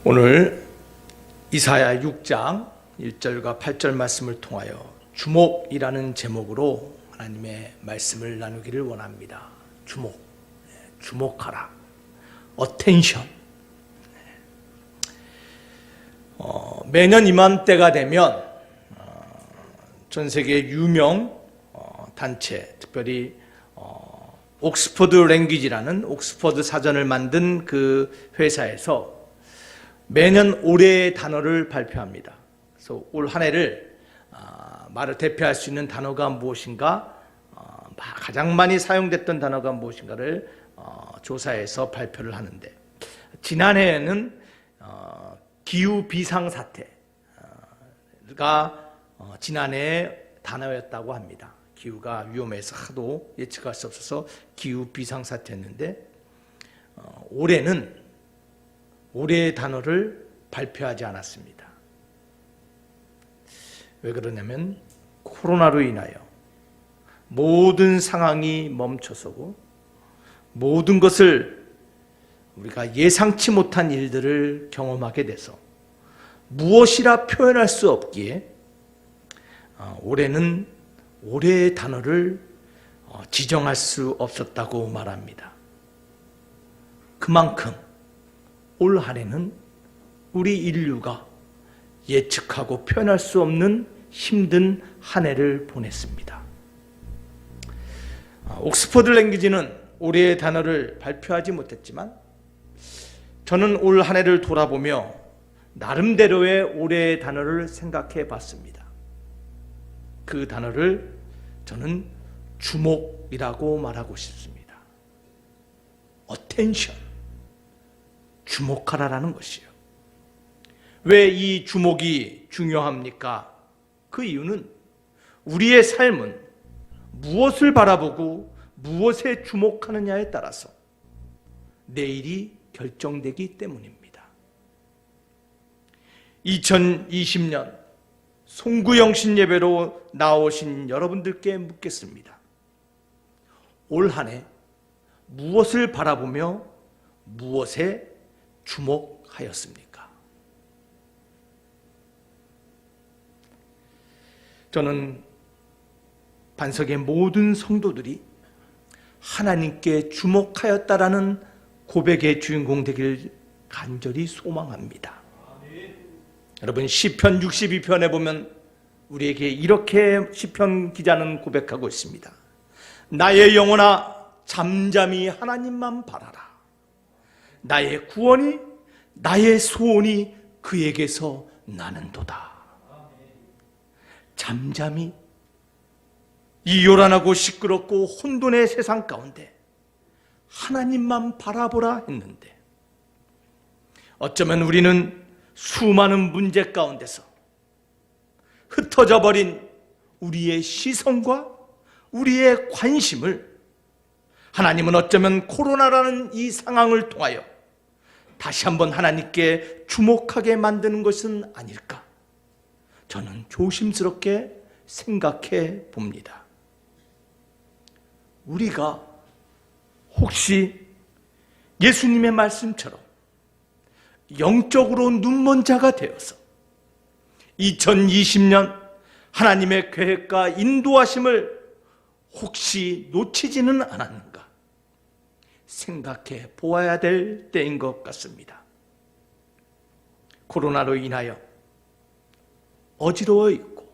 오늘 이사야 6장 1절과 8절 말씀을 통하여 주목이라는 제목으로 하나님의 말씀을 나누기를 원합니다. 주목하라. attention. 매년 이맘때가 되면 전 세계 유명 단체, 특별히 옥스퍼드 랭귀지라는 옥스퍼드 사전을 만든 그 회사에서 매년 올해의 단어를 발표합니다. 그래서 올 한 해를 말을 대표할 수 있는 단어가 무엇인가, 가장 많이 사용됐던 단어가 무엇인가를 조사해서 발표를 하는데, 지난해에는 기후 비상사태가 지난해의 단어였다고 합니다. 기후가 위험해서 하도 예측할 수 없어서 기후 비상사태였는데, 올해는 올해의 단어를 발표하지 않았습니다. 왜 그러냐면 코로나로 인하여 모든 상황이 멈춰서고 모든 것을 우리가 예상치 못한 일들을 경험하게 돼서 무엇이라 표현할 수 없기에 올해는 올해의 단어를 지정할 수 없었다고 말합니다. 그만큼 올 한 해는 우리 인류가 예측하고 표현할 수 없는 힘든 한 해를 보냈습니다. 옥스퍼드 랭귀지는 올해의 단어를 발표하지 못했지만 저는 올 한 해를 돌아보며 나름대로의 올해의 단어를 생각해 봤습니다. 그 단어를 저는 주목이라고 말하고 싶습니다. attention. 주목하라라는 것이요. 왜 이 주목이 중요합니까? 그 이유는 우리의 삶은 무엇을 바라보고 무엇에 주목하느냐에 따라서 내일이 결정되기 때문입니다. 2020년 송구영신 예배로 나오신 여러분들께 묻겠습니다. 올 한 해 무엇을 바라보며 무엇에 주목하였습니까? 저는 반석의 모든 성도들이 하나님께 주목하였다라는 고백의 주인공 되길 간절히 소망합니다. 여러분, 시편 62편에 보면 우리에게 이렇게 시편 기자는 고백하고 있습니다. 나의 영혼아, 잠잠히 하나님만 바라라. 나의 구원이, 나의 소원이 그에게서 나는도다. 잠잠히 이 요란하고 시끄럽고 혼돈의 세상 가운데 하나님만 바라보라 했는데, 어쩌면 우리는 수많은 문제 가운데서 흩어져 버린 우리의 시선과 우리의 관심을 하나님은 어쩌면 코로나라는 이 상황을 통하여 다시 한번 하나님께 주목하게 만드는 것은 아닐까? 저는 조심스럽게 생각해 봅니다. 우리가 혹시 예수님의 말씀처럼 영적으로 눈먼 자가 되어서 2020년 하나님의 계획과 인도하심을 혹시 놓치지는 않았는가 생각해 보아야 될 때인 것 같습니다. 코로나로 인하여 어지러워 있고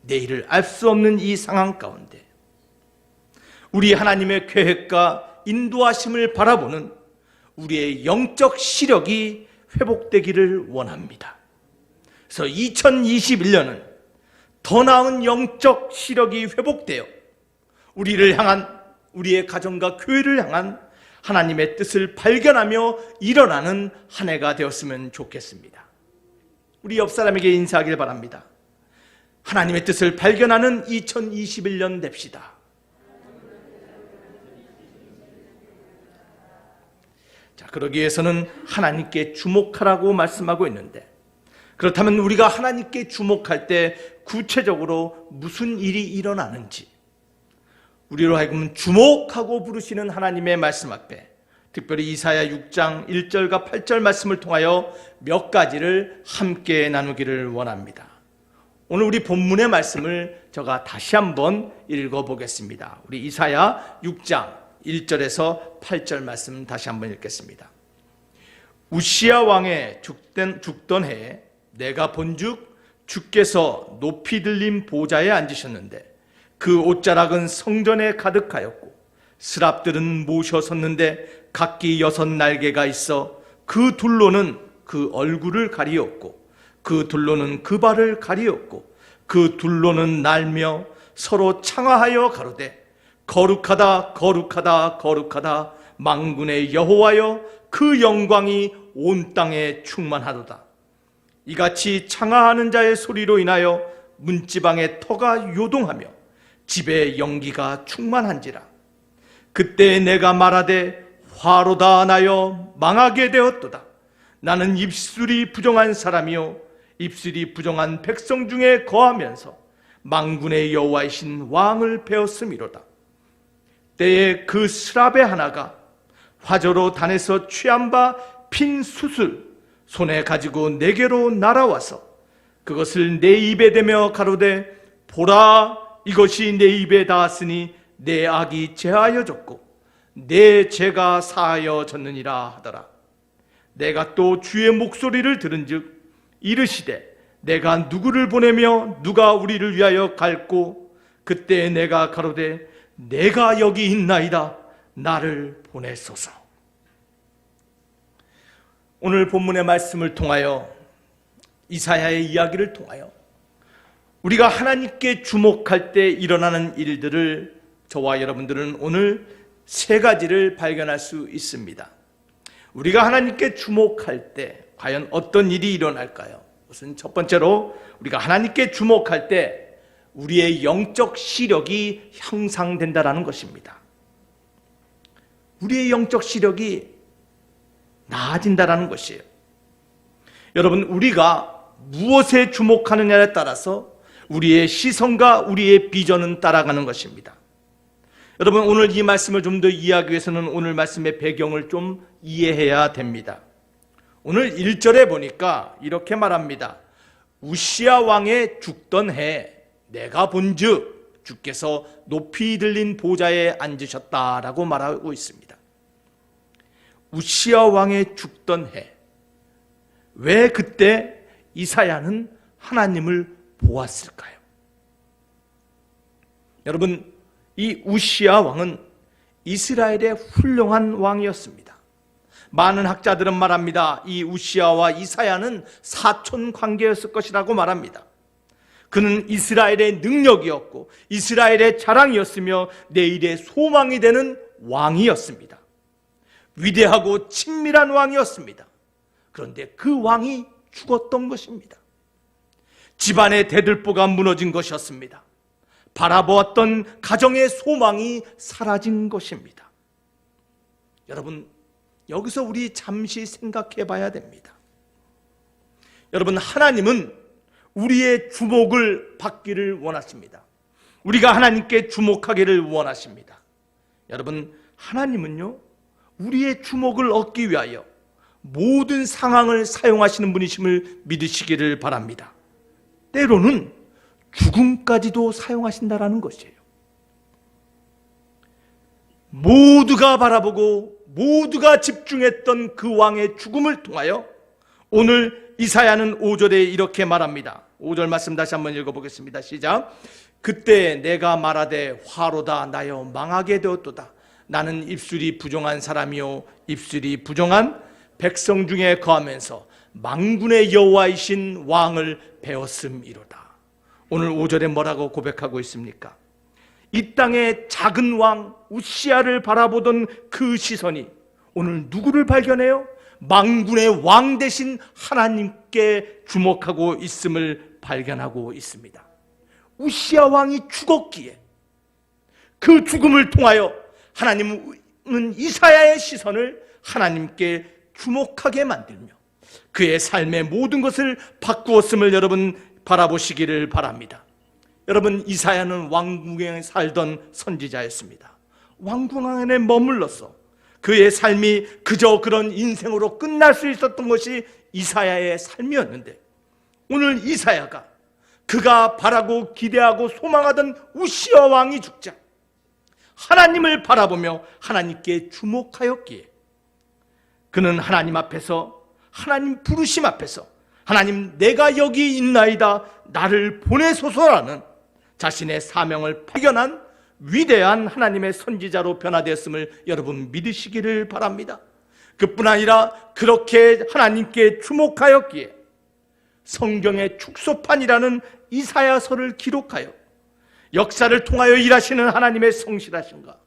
내일을 알 수 없는 이 상황 가운데 우리 하나님의 계획과 인도하심을 바라보는 우리의 영적 시력이 회복되기를 원합니다. 그래서 2021년은 더 나은 영적 시력이 회복되어 우리를 향한, 우리의 가정과 교회를 향한 하나님의 뜻을 발견하며 일어나는 한 해가 되었으면 좋겠습니다. 우리 옆 사람에게 인사하길 바랍니다. 하나님의 뜻을 발견하는 2021년 됩시다. 자, 그러기 위해서는 하나님께 주목하라고 말씀하고 있는데, 그렇다면 우리가 하나님께 주목할 때 구체적으로 무슨 일이 일어나는지, 우리로 하여금 주목하고 부르시는 하나님의 말씀 앞에 특별히 이사야 6장 1절과 8절 말씀을 통하여 몇 가지를 함께 나누기를 원합니다. 오늘 우리 본문의 말씀을 제가 다시 한번 읽어보겠습니다. 우리 이사야 6장 1절에서 8절 말씀 다시 한번 읽겠습니다. 우시야 왕의 죽던 해에 내가 본즉 주께서 높이 들린 보좌에 앉으셨는데 그 옷자락은 성전에 가득하였고 스랍들은 모셔 섰는데 각기 6 날개가 있어 그 둘로는 그 얼굴을 가리었고 그 둘로는 그 발을 가리었고 그 둘로는 날며 서로 창하하여 가로되 거룩하다 거룩하다 거룩하다 만군의 여호와여 그 영광이 온 땅에 충만하도다. 이같이 창하하는 자의 소리로 인하여 문지방의 터가 요동하며 집에 연기가 충만한지라. 그때 내가 말하되 화로다 나여 망하게 되었도다. 나는 입술이 부정한 사람이요 입술이 부정한 백성 중에 거하면서 만군의 여호와이신 왕을 배웠음이로다. 때에 그 스랍의 하나가 화저로 단에서 취한 바 핀 숯을 손에 가지고 내게로 날아와서 그것을 내 입에 대며 가로되 보라 이것이 내 입에 닿았으니 내 악이 제하여졌고 내 죄가 사하여졌느니라 하더라. 내가 또 주의 목소리를 들은즉 이르시되 내가 누구를 보내며 누가 우리를 위하여 갈고 그때 내가 가로되 내가 여기 있나이다 나를 보내소서. 오늘 본문의 말씀을 통하여 이사야의 이야기를 통하여 우리가 하나님께 주목할 때 일어나는 일들을 저와 여러분들은 오늘 3가지를 발견할 수 있습니다. 우리가 하나님께 주목할 때 과연 어떤 일이 일어날까요? 우선 첫 번째로 우리가 하나님께 주목할 때 우리의 영적 시력이 향상된다는 것입니다. 우리의 영적 시력이 나아진다는 것이에요. 여러분, 우리가 무엇에 주목하느냐에 따라서 우리의 시선과 우리의 비전은 따라가는 것입니다. 여러분, 오늘 이 말씀을 좀 더 이해하기 위해서는 오늘 말씀의 배경을 좀 이해해야 됩니다. 오늘 1절에 보니까 이렇게 말합니다. 우시야 왕의 죽던 해 내가 본즉 주께서 높이 들린 보좌에 앉으셨다라고 말하고 있습니다. 우시야 왕의 죽던 해, 왜 그때 이사야는 하나님을 보았을까요? 여러분, 이 우시야 왕은 이스라엘의 훌륭한 왕이었습니다. 많은 학자들은 말합니다. 이 우시야와 이사야는 사촌 관계였을 것이라고 말합니다. 그는 이스라엘의 능력이었고 이스라엘의 자랑이었으며 내일의 소망이 되는 왕이었습니다. 위대하고 친밀한 왕이었습니다. 그런데 그 왕이 죽었던 것입니다. 집안의 대들보가 무너진 것이었습니다. 바라보았던 가정의 소망이 사라진 것입니다. 여러분, 여기서 우리 잠시 생각해 봐야 됩니다. 여러분, 하나님은 우리의 주목을 받기를 원하십니다. 우리가 하나님께 주목하기를 원하십니다. 여러분, 하나님은요, 우리의 주목을 얻기 위하여 모든 상황을 사용하시는 분이심을 믿으시기를 바랍니다. 때로는 죽음까지도 사용하신다라는 것이에요. 모두가 바라보고 모두가 집중했던 그 왕의 죽음을 통하여 오늘 이사야는 5절에 이렇게 말합니다. 5절 말씀 다시 한번 읽어보겠습니다. 시작. 그때 내가 말하되 화로다 나여 망하게 되었도다. 나는 입술이 부정한 사람이요 입술이 부정한 백성 중에 거하면서 만군의 여호와이신 왕을 배웠음이로다. 오늘 5절에 뭐라고 고백하고 있습니까? 이 땅의 작은 왕 우시야를 바라보던 그 시선이 오늘 누구를 발견해요? 만군의 왕 되신 하나님께 주목하고 있음을 발견하고 있습니다. 우시야 왕이 죽었기에 그 죽음을 통하여 하나님은 이사야의 시선을 하나님께 주목하게 만들며 그의 삶의 모든 것을 바꾸었음을 여러분 바라보시기를 바랍니다. 여러분, 이사야는 왕궁에 살던 선지자였습니다. 왕궁 안에 머물러서 그의 삶이 그저 그런 인생으로 끝날 수 있었던 것이 이사야의 삶이었는데, 오늘 이사야가 그가 바라고 기대하고 소망하던 우시야 왕이 죽자 하나님을 바라보며 하나님께 주목하였기에 그는 하나님 앞에서, 하나님 부르심 앞에서 하나님 내가 여기 있나이다 나를 보내소서라는 자신의 사명을 발견한 위대한 하나님의 선지자로 변화되었음을 여러분 믿으시기를 바랍니다. 그뿐 아니라 그렇게 하나님께 주목하였기에 성경의 축소판이라는 이사야서를 기록하여 역사를 통하여 일하시는 하나님의 성실하신가,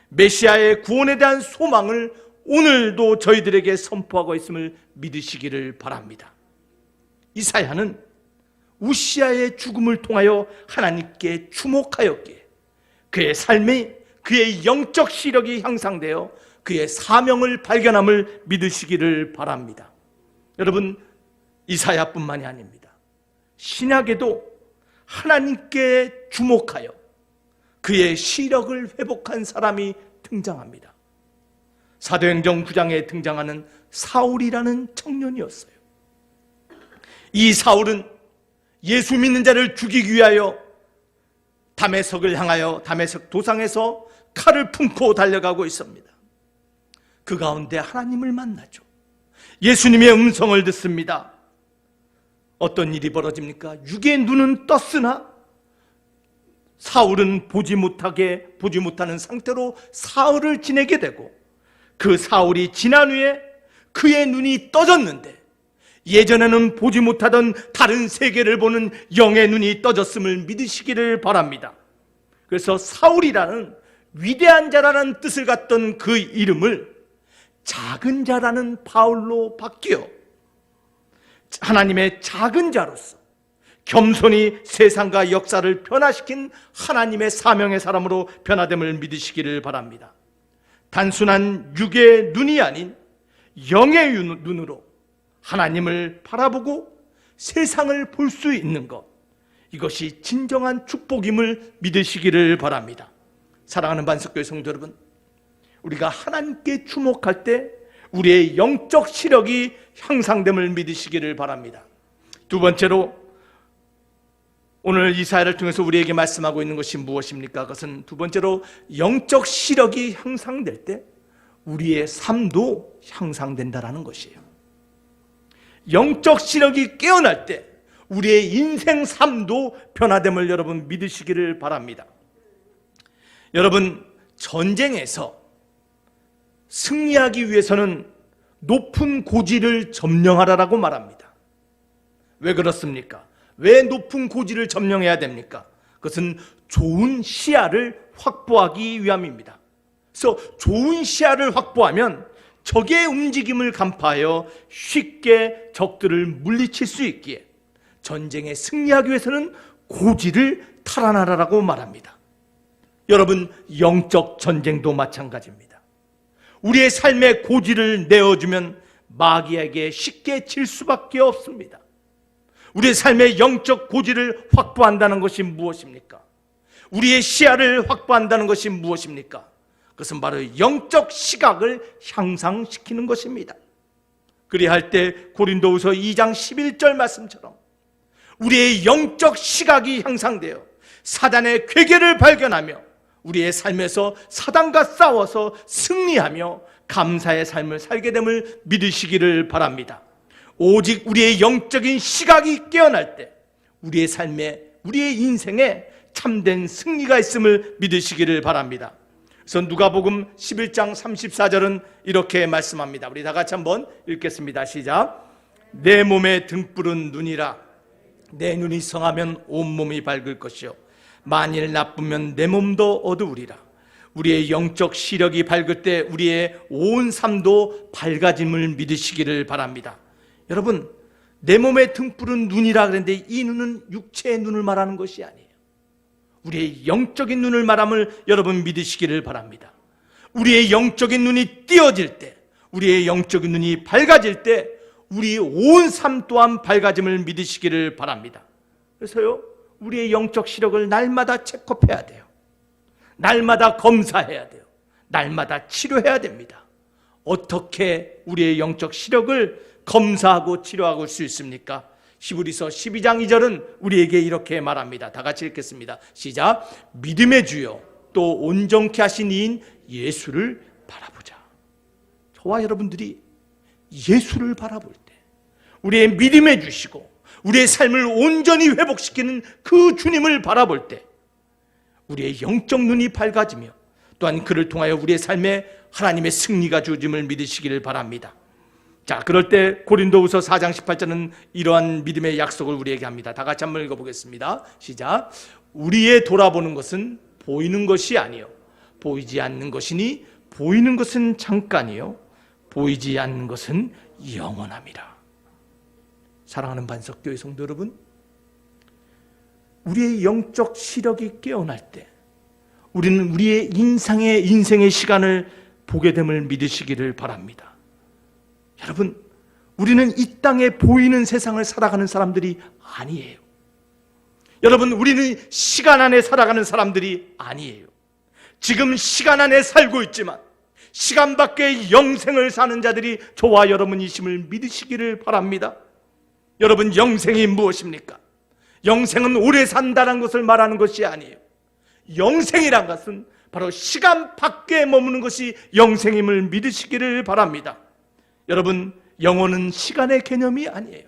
메시아의 구원에 대한 소망을 오늘도 저희들에게 선포하고 있음을 믿으시기를 바랍니다. 이사야는 우시야의 죽음을 통하여 하나님께 주목하였기에 그의 삶이, 그의 영적 시력이 향상되어 그의 사명을 발견함을 믿으시기를 바랍니다. 여러분, 이사야뿐만이 아닙니다. 신약에도 하나님께 주목하여 그의 시력을 회복한 사람이 등장합니다. 사도행전 9장에 등장하는 사울이라는 청년이었어요. 이 사울은 예수 믿는 자를 죽이기 위하여 다메섹을 향하여 다메섹 도상에서 칼을 품고 달려가고 있습니다. 그 가운데 하나님을 만나죠. 예수님의 음성을 듣습니다. 어떤 일이 벌어집니까? 육의 눈은 떴으나 사울은 보지 못하는 상태로 사흘을 지내게 되고, 그 사울이 지난 후에 그의 눈이 떠졌는데 예전에는 보지 못하던 다른 세계를 보는 영의 눈이 떠졌음을 믿으시기를 바랍니다. 그래서 사울이라는 위대한 자라는 뜻을 갖던 그 이름을 작은 자라는 바울로 바뀌어 하나님의 작은 자로서 겸손히 세상과 역사를 변화시킨 하나님의 사명의 사람으로 변화됨을 믿으시기를 바랍니다. 단순한 육의 눈이 아닌 영의 눈으로 하나님을 바라보고 세상을 볼 수 있는 것, 이것이 진정한 축복임을 믿으시기를 바랍니다. 사랑하는 반석교회 성도 여러분, 우리가 하나님께 주목할 때 우리의 영적 시력이 향상됨을 믿으시기를 바랍니다. 두 번째로 오늘 이사야를 통해서 우리에게 말씀하고 있는 것이 무엇입니까? 그것은 두 번째로 영적 시력이 향상될 때 우리의 삶도 향상된다라는 것이에요. 영적 시력이 깨어날 때 우리의 인생 삶도 변화됨을 여러분 믿으시기를 바랍니다. 여러분, 전쟁에서 승리하기 위해서는 높은 고지를 점령하라라고 말합니다. 왜 그렇습니까? 왜 높은 고지를 점령해야 됩니까? 그것은 좋은 시야를 확보하기 위함입니다. 그래서 좋은 시야를 확보하면 적의 움직임을 간파하여 쉽게 적들을 물리칠 수 있기에 전쟁에 승리하기 위해서는 고지를 탈환하라라고 말합니다. 여러분, 영적 전쟁도 마찬가지입니다. 우리의 삶의 고지를 내어주면 마귀에게 쉽게 질 수밖에 없습니다. 우리의 삶의 영적 고지를 확보한다는 것이 무엇입니까? 우리의 시야를 확보한다는 것이 무엇입니까? 그것은 바로 영적 시각을 향상시키는 것입니다. 그리할 때 고린도후서 2장 11절 말씀처럼 우리의 영적 시각이 향상되어 사단의 괴계를 발견하며 우리의 삶에서 사단과 싸워서 승리하며 감사의 삶을 살게 됨을 믿으시기를 바랍니다. 오직 우리의 영적인 시각이 깨어날 때 우리의 삶에, 우리의 인생에 참된 승리가 있음을 믿으시기를 바랍니다. 그래서 누가복음 11장 34절은 이렇게 말씀합니다. 우리 다 같이 한번 읽겠습니다. 시작. 내 몸에 등불은 눈이라. 내 눈이 성하면 온몸이 밝을 것이요 만일 나쁘면 내 몸도 어두우리라. 우리의 영적 시력이 밝을 때 우리의 온 삶도 밝아짐을 믿으시기를 바랍니다. 여러분, 내 몸의 등불은 눈이라 그랬는데 이 눈은 육체의 눈을 말하는 것이 아니에요. 우리의 영적인 눈을 말함을 여러분 믿으시기를 바랍니다. 우리의 영적인 눈이 띄어질 때, 우리의 영적인 눈이 밝아질 때 우리 온 삶 또한 밝아짐을 믿으시기를 바랍니다. 그래서요, 우리의 영적 시력을 날마다 체크해야 돼요. 날마다 검사해야 돼요. 날마다 치료해야 됩니다. 어떻게 우리의 영적 시력을 검사하고 치료할 수 있습니까? 히브리서 12장 2절은 우리에게 이렇게 말합니다. 다 같이 읽겠습니다. 시작. 믿음의 주요 또 온전케 하신 이인 예수를 바라보자. 저와 여러분들이 예수를 바라볼 때 우리의 믿음의 주시고 우리의 삶을 온전히 회복시키는 그 주님을 바라볼 때 우리의 영적 눈이 밝아지며 또한 그를 통하여 우리의 삶에 하나님의 승리가 주어짐을 믿으시기를 바랍니다. 자, 그럴 때 고린도후서 4장 18절은 이러한 믿음의 약속을 우리에게 합니다. 다 같이 한번 읽어보겠습니다. 시작. 우리의 돌아보는 것은 보이는 것이 아니요 보이지 않는 것이니 보이는 것은 잠깐이요 보이지 않는 것은 영원함이라. 사랑하는 반석교회 성도 여러분, 우리의 영적 시력이 깨어날 때 우리는 우리의 인생의 시간을 보게 됨을 믿으시기를 바랍니다. 여러분, 우리는 이 땅에 보이는 세상을 살아가는 사람들이 아니에요. 여러분, 우리는 시간 안에 살아가는 사람들이 아니에요. 지금 시간 안에 살고 있지만 시간 밖의 영생을 사는 자들이 저와 여러분이심을 믿으시기를 바랍니다. 여러분, 영생이 무엇입니까? 영생은 오래 산다는 것을 말하는 것이 아니에요. 영생이란 것은 바로 시간 밖에 머무는 것이 영생임을 믿으시기를 바랍니다. 여러분, 영혼은 시간의 개념이 아니에요.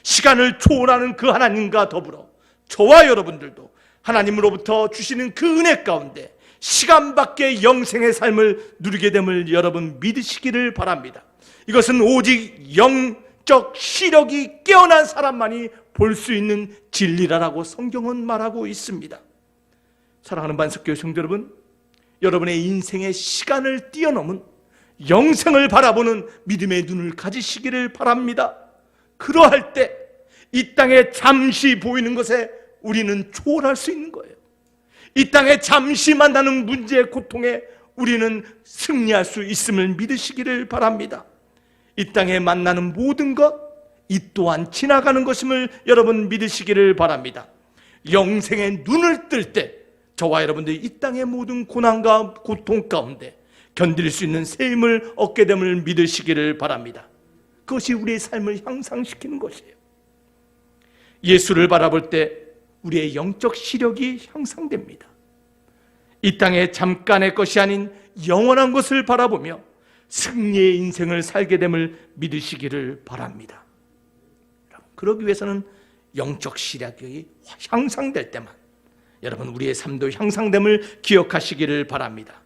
시간을 초월하는 그 하나님과 더불어 저와 여러분들도 하나님으로부터 주시는 그 은혜 가운데 시간 밖의 영생의 삶을 누리게 됨을 여러분 믿으시기를 바랍니다. 이것은 오직 영적 시력이 깨어난 사람만이 볼 수 있는 진리라고 성경은 말하고 있습니다. 사랑하는 반석교회 성도 여러분, 여러분의 인생의 시간을 뛰어넘은 영생을 바라보는 믿음의 눈을 가지시기를 바랍니다. 그러할 때 이 땅에 잠시 보이는 것에 우리는 초월할 수 있는 거예요. 이 땅에 잠시 만나는 문제의 고통에 우리는 승리할 수 있음을 믿으시기를 바랍니다. 이 땅에 만나는 모든 것, 이 또한 지나가는 것임을 여러분 믿으시기를 바랍니다. 영생의 눈을 뜰 때 저와 여러분들이 이 땅의 모든 고난과 고통 가운데 견딜 수 있는 새 힘을 얻게 됨을 믿으시기를 바랍니다. 그것이 우리의 삶을 향상시키는 것이에요. 예수를 바라볼 때 우리의 영적 시력이 향상됩니다. 이 땅의 잠깐의 것이 아닌 영원한 것을 바라보며 승리의 인생을 살게 됨을 믿으시기를 바랍니다. 그러기 위해서는 영적 시력이 향상될 때만 여러분 우리의 삶도 향상됨을 기억하시기를 바랍니다.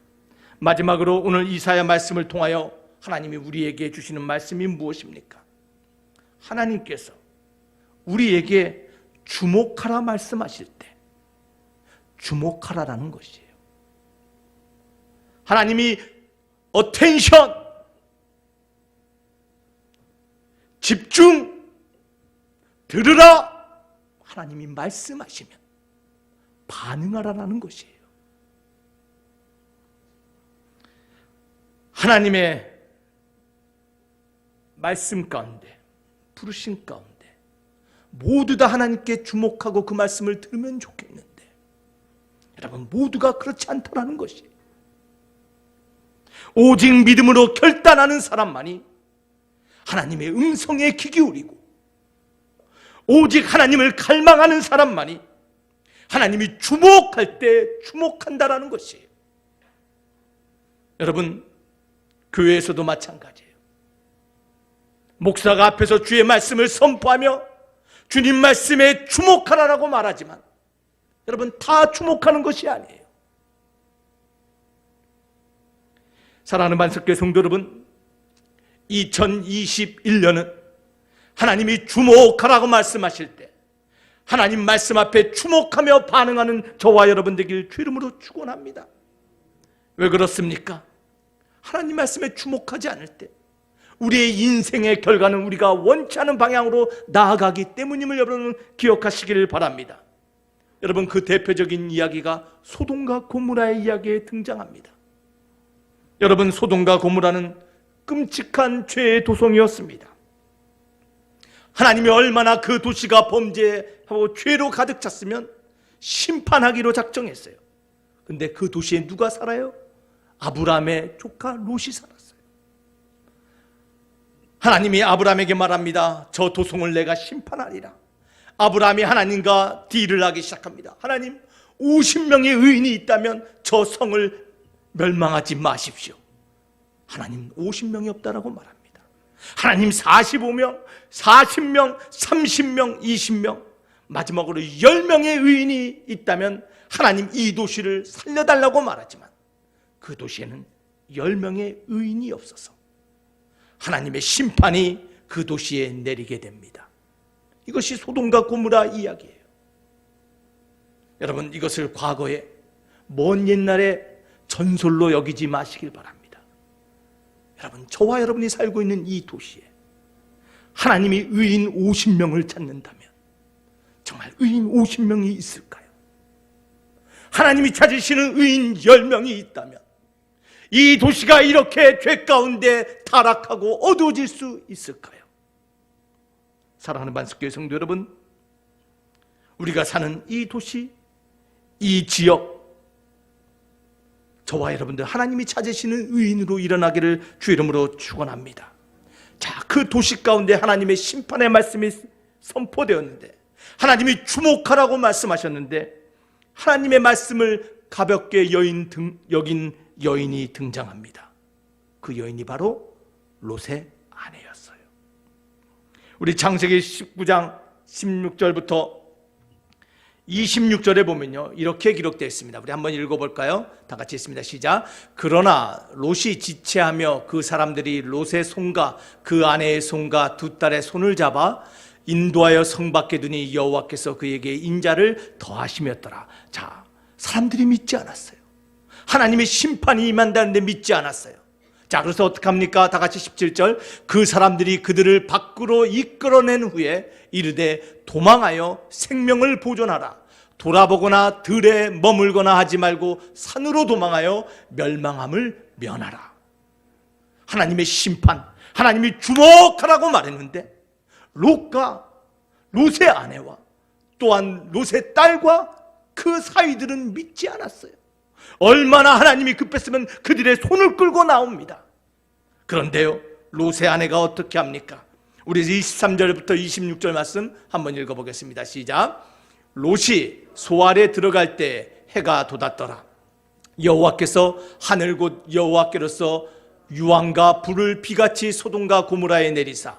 마지막으로 오늘 이사야 말씀을 통하여 하나님이 우리에게 주시는 말씀이 무엇입니까? 하나님께서 우리에게 주목하라 말씀하실 때 주목하라라는 것이에요. 하나님이 어텐션, 집중, 들으라 하나님이 말씀하시면 반응하라라는 것이에요. 하나님의 말씀 가운데, 부르심 가운데 모두 다 하나님께 주목하고 그 말씀을 들으면 좋겠는데 여러분 모두가 그렇지 않다라는 것이에요. 오직 믿음으로 결단하는 사람만이 하나님의 음성에 귀 기울이고 오직 하나님을 갈망하는 사람만이 하나님이 주목할 때 주목한다라는 것이에요. 여러분 교회에서도 마찬가지예요. 목사가 앞에서 주의 말씀을 선포하며 주님 말씀에 주목하라라고 말하지만 여러분 다 주목하는 것이 아니에요. 사랑하는 반석교회 성도 여러분, 2021년은 하나님이 주목하라고 말씀하실 때 하나님 말씀 앞에 주목하며 반응하는 저와 여러분 되길 주 이름으로 축원합니다. 왜 그렇습니까? 하나님 말씀에 주목하지 않을 때 우리의 인생의 결과는 우리가 원치 않은 방향으로 나아가기 때문임을 여러분 기억하시기를 바랍니다. 여러분 그 대표적인 이야기가 소돔과 고모라의 이야기에 등장합니다. 여러분 소돔과 고모라는 끔찍한 죄의 도성이었습니다. 하나님이 얼마나 그 도시가 범죄하고 죄로 가득 찼으면 심판하기로 작정했어요. 근데 그 도시에 누가 살아요? 아브라함의 조카 롯이 살았어요. 하나님이 아브라함에게 말합니다. 저 도성을 내가 심판하리라. 아브라함이 하나님과 딜을 하기 시작합니다. 하나님, 50명의 의인이 있다면 저 성을 멸망하지 마십시오. 하나님 50명이 없다라고 말합니다. 하나님 45명, 40명, 30명, 20명, 마지막으로 10명의 의인이 있다면 하나님 이 도시를 살려달라고 말하지만 그 도시에는 10명의 의인이 없어서 하나님의 심판이 그 도시에 내리게 됩니다. 이것이 소돔과 고모라 이야기예요. 여러분, 이것을 과거에 먼 옛날에 전설로 여기지 마시길 바랍니다. 여러분, 저와 여러분이 살고 있는 이 도시에 하나님이 의인 50명을 찾는다면 정말 의인 50명이 있을까요? 하나님이 찾으시는 의인 10명이 있다면 이 도시가 이렇게 죄 가운데 타락하고 어두워질 수 있을까요? 사랑하는 반석교회 성도 여러분, 우리가 사는 이 도시, 이 지역, 저와 여러분들 하나님이 찾으시는 의인으로 일어나기를 주 이름으로 축원합니다. 자, 그 도시 가운데 하나님의 심판의 말씀이 선포되었는데 하나님이 주목하라고 말씀하셨는데 하나님의 말씀을 가볍게 여긴 여인이 등장합니다. 그 여인이 바로 롯의 아내였어요. 우리 창세기 19장 16절부터 26절에 보면요, 이렇게 기록되어 있습니다. 우리 한번 읽어볼까요? 다 같이 있습니다. 시작. 그러나 롯이 지체하며 그 사람들이 롯의 손과 그 아내의 손과 두 딸의 손을 잡아 인도하여 성 밖에 두니 여호와께서 그에게 인자를 더하시었더라. 자, 사람들이 믿지 않았어요. 하나님의 심판이 임한다는데 믿지 않았어요. 자, 그래서 어떡합니까? 다 같이 17절. 그 사람들이 그들을 밖으로 이끌어낸 후에 이르되 도망하여 생명을 보존하라. 돌아보거나 들에 머물거나 하지 말고 산으로 도망하여 멸망함을 면하라. 하나님의 심판, 하나님이 주목하라고 말했는데 롯과 롯의 아내와 또한 롯의 딸과 그 사위들은 믿지 않았어요. 얼마나 하나님이 급했으면 그들의 손을 끌고 나옵니다. 그런데요, 롯의 아내가 어떻게 합니까? 우리 23절부터 26절 말씀 한번 읽어보겠습니다. 시작. 롯이 소 아래 들어갈 때 해가 돋았더라. 여호와께서 하늘 곧 여호와께로서 유황과 불을 비같이 소돔과 고모라에 내리사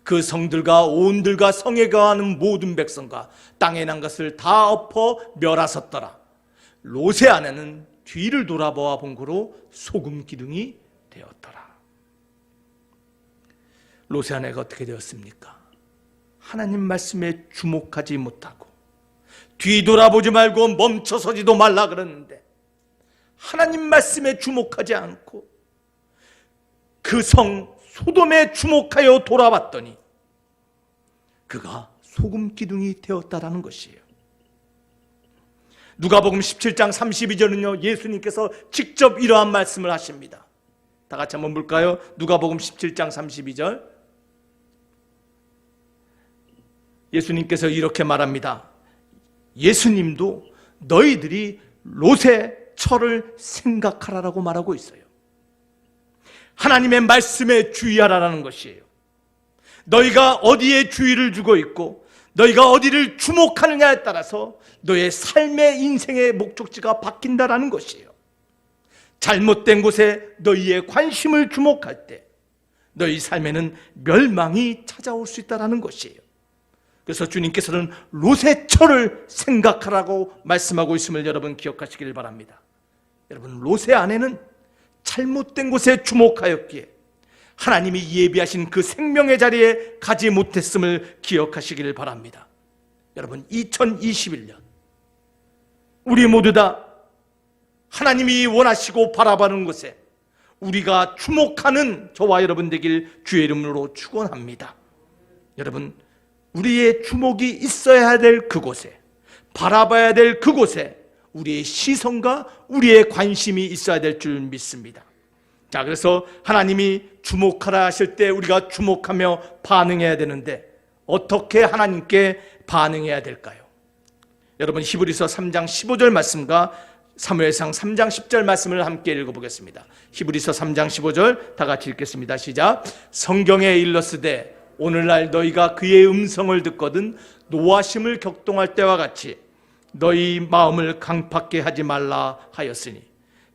그 성들과 온들과 성에 거하는 모든 백성과 땅에 난 것을 다 엎어 멸하셨더라. 롯의 아내는 뒤를 돌아보아 본 거로 소금 기둥이 되었더라. 롯의 아내가 어떻게 되었습니까? 하나님 말씀에 주목하지 못하고 뒤돌아보지 말고 멈춰서지도 말라 그러는데 하나님 말씀에 주목하지 않고 그 성 소돔에 주목하여 돌아봤더니 그가 소금 기둥이 되었다라는 것이에요. 누가복음 17장 32절은요, 예수님께서 직접 이러한 말씀을 하십니다. 다 같이 한번 볼까요? 누가복음 17장 32절. 예수님께서 이렇게 말합니다. 예수님도 너희들이 롯의 철을 생각하라라고 말하고 있어요. 하나님의 말씀에 주의하라라는 것이에요. 너희가 어디에 주의를 주고 있고 너희가 어디를 주목하느냐에 따라서 너의 삶의 인생의 목적지가 바뀐다라는 것이에요. 잘못된 곳에 너희의 관심을 주목할 때 너희 삶에는 멸망이 찾아올 수 있다라는 것이에요. 그래서 주님께서는 롯의 철을 생각하라고 말씀하고 있음을 여러분 기억하시길 바랍니다. 여러분, 롯의 아내는 잘못된 곳에 주목하였기에 하나님이 예비하신 그 생명의 자리에 가지 못했음을 기억하시기를 바랍니다. 여러분, 2021년 우리 모두 다 하나님이 원하시고 바라보는 곳에 우리가 주목하는 저와 여러분 되길 주의 이름으로 축원합니다. 여러분, 우리의 주목이 있어야 될 그곳에, 바라봐야 될 그곳에 우리의 시선과 우리의 관심이 있어야 될 줄 믿습니다. 자, 그래서 하나님이 주목하라 하실 때 우리가 주목하며 반응해야 되는데 어떻게 하나님께 반응해야 될까요? 여러분, 히브리서 3장 15절 말씀과 사무엘상 3장 10절 말씀을 함께 읽어보겠습니다. 히브리서 3장 15절 다 같이 읽겠습니다. 시작. 성경에 일렀으되 오늘날 너희가 그의 음성을 듣거든 노하심을 격동할 때와 같이 너희 마음을 강팍게 하지 말라 하였으니.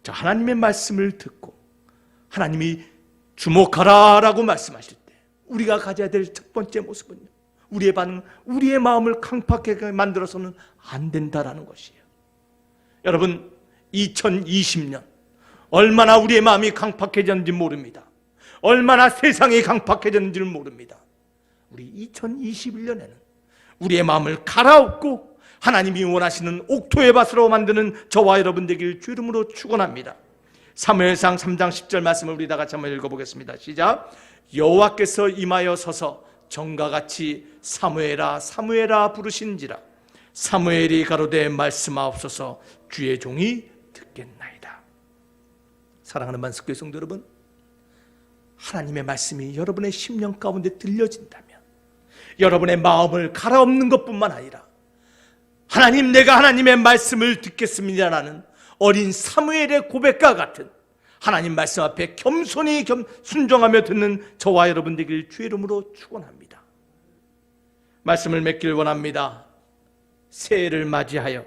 저 하나님의 말씀을 듣고 하나님이 주목하라 라고 말씀하실 때 우리가 가져야 될 첫 번째 모습은요, 우리의 반응, 우리의 마음을 강팍하게 만들어서는 안 된다라는 것이에요. 여러분, 2020년 얼마나 우리의 마음이 강팍해졌는지 모릅니다. 얼마나 세상이 강팍해졌는지를 모릅니다. 우리 2021년에는 우리의 마음을 갈아엎고 하나님이 원하시는 옥토의 밭으로 만드는 저와 여러분 되길 주 이름으로 축원합니다. 사무엘상 3장 10절 말씀을 우리 다 같이 한번 읽어보겠습니다. 시작. 여호와께서 임하여 서서 전과 같이 사무엘아 사무엘아 부르신지라. 사무엘이 가로되 말씀하옵소서 주의 종이 듣겠나이다. 사랑하는 만석교회 성도 여러분, 하나님의 말씀이 여러분의 심령 가운데 들려진다면 여러분의 마음을 갈아엎는 것뿐만 아니라 하나님, 내가 하나님의 말씀을 듣겠습니다라는 어린 사무엘의 고백과 같은 하나님 말씀 앞에 겸손히 순종하며 듣는 저와 여러분 되길 주의 이름으로 축원합니다. 말씀을 맺길 원합니다. 새해를 맞이하여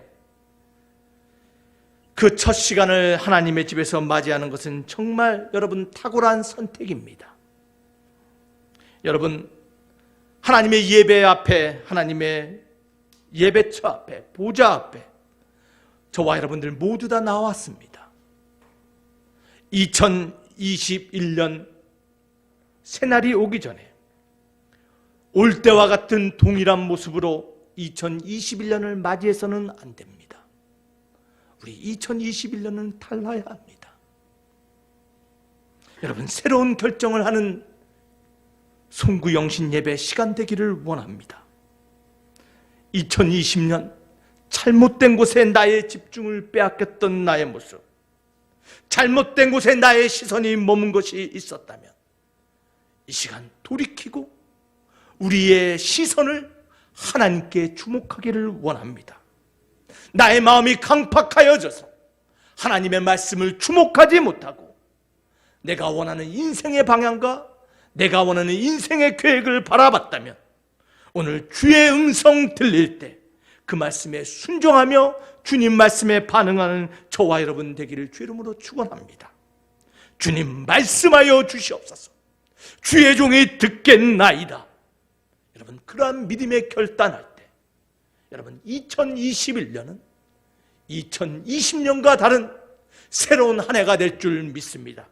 그 첫 시간을 하나님의 집에서 맞이하는 것은 정말 여러분 탁월한 선택입니다. 여러분, 하나님의 예배 앞에, 하나님의 예배처 앞에, 보좌 앞에 저와 여러분들 모두 다 나왔습니다. 2021년 새날이 오기 전에 올 때와 같은 동일한 모습으로 2021년을 맞이해서는 안 됩니다. 우리 2021년은 달라야 합니다. 여러분, 새로운 결정을 하는 송구영신 예배 시간 되기를 원합니다. 2020년 잘못된 곳에 나의 집중을 빼앗겼던 나의 모습, 잘못된 곳에 나의 시선이 머문 것이 있었다면 이 시간 돌이키고 우리의 시선을 하나님께 주목하기를 원합니다. 나의 마음이 강팍하여져서 하나님의 말씀을 주목하지 못하고 내가 원하는 인생의 방향과 내가 원하는 인생의 계획을 바라봤다면 오늘 주의 음성 들릴 때 그 말씀에 순종하며 주님 말씀에 반응하는 저와 여러분 되기를 주 이름으로 축원합니다. 주님 말씀하여 주시옵소서. 주의 종이 듣겠나이다. 여러분, 그러한 믿음의 결단할 때 여러분 2021년은 2020년과 다른 새로운 한 해가 될 줄 믿습니다.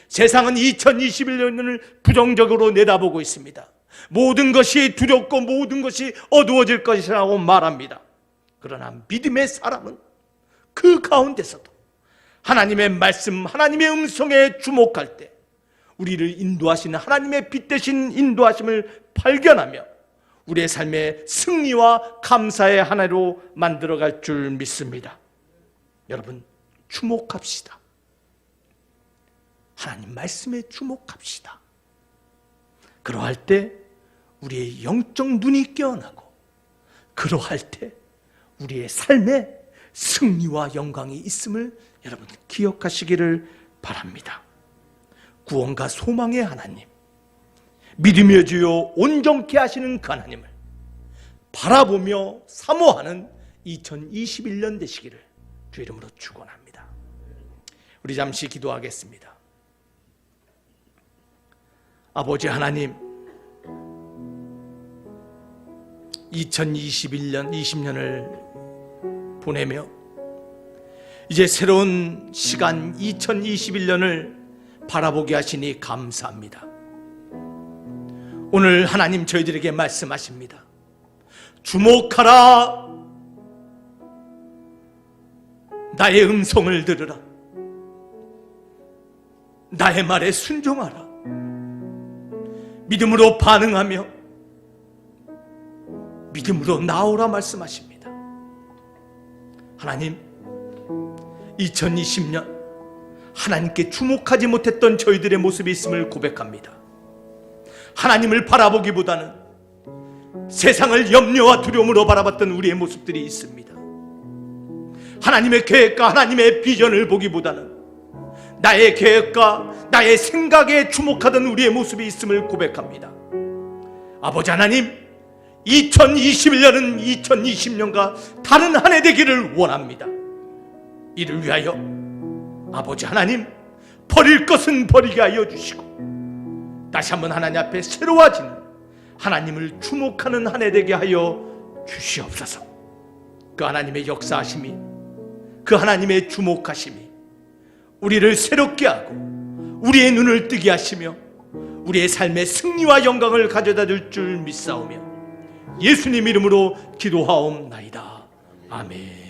세상은 2021년을 부정적으로 내다보고 있습니다. 모든 것이 두렵고 모든 것이 어두워질 것이라고 말합니다. 그러나 믿음의 사람은 그 가운데서도 하나님의 말씀, 하나님의 음성에 주목할 때 우리를 인도하시는 하나님의 빛 대신 인도하심을 발견하며 우리의 삶의 승리와 감사의 하나로 만들어갈 줄 믿습니다. 여러분, 주목합시다. 하나님 말씀에 주목합시다. 그러할 때 우리의 영적 눈이 깨어나고 그러할 때 우리의 삶에 승리와 영광이 있음을 여러분 기억하시기를 바랍니다. 구원과 소망의 하나님, 믿음의 주요 온전케 하시는 그 하나님을 바라보며 사모하는 2021년 되시기를 주 이름으로 축원합니다. 우리 잠시 기도하겠습니다. 아버지 하나님, 2020년을 보내며 이제 새로운 시간 2021년을 바라보게 하시니 감사합니다. 오늘 하나님 저희들에게 말씀하십니다. 주목하라. 나의 음성을 들으라. 나의 말에 순종하라. 믿음으로 반응하며 믿음으로 나오라 말씀하십니다. 하나님, 2020년 하나님께 주목하지 못했던 저희들의 모습이 있음을 고백합니다. 하나님을 바라보기보다는 세상을 염려와 두려움으로 바라봤던 우리의 모습들이 있습니다. 하나님의 계획과 하나님의 비전을 보기보다는 나의 계획과 나의 생각에 주목하던 우리의 모습이 있음을 고백합니다. 아버지 하나님, 2021년은 2020년과 다른 한 해 되기를 원합니다. 이를 위하여 아버지 하나님, 버릴 것은 버리게 하여 주시고 다시 한번 하나님 앞에 새로워지는, 하나님을 주목하는 한 해 되게 하여 주시옵소서. 그 하나님의 역사하심이, 그 하나님의 주목하심이 우리를 새롭게 하고 우리의 눈을 뜨게 하시며 우리의 삶의 승리와 영광을 가져다 줄 줄 믿사오며 예수님 이름으로 기도하옵나이다. 아멘.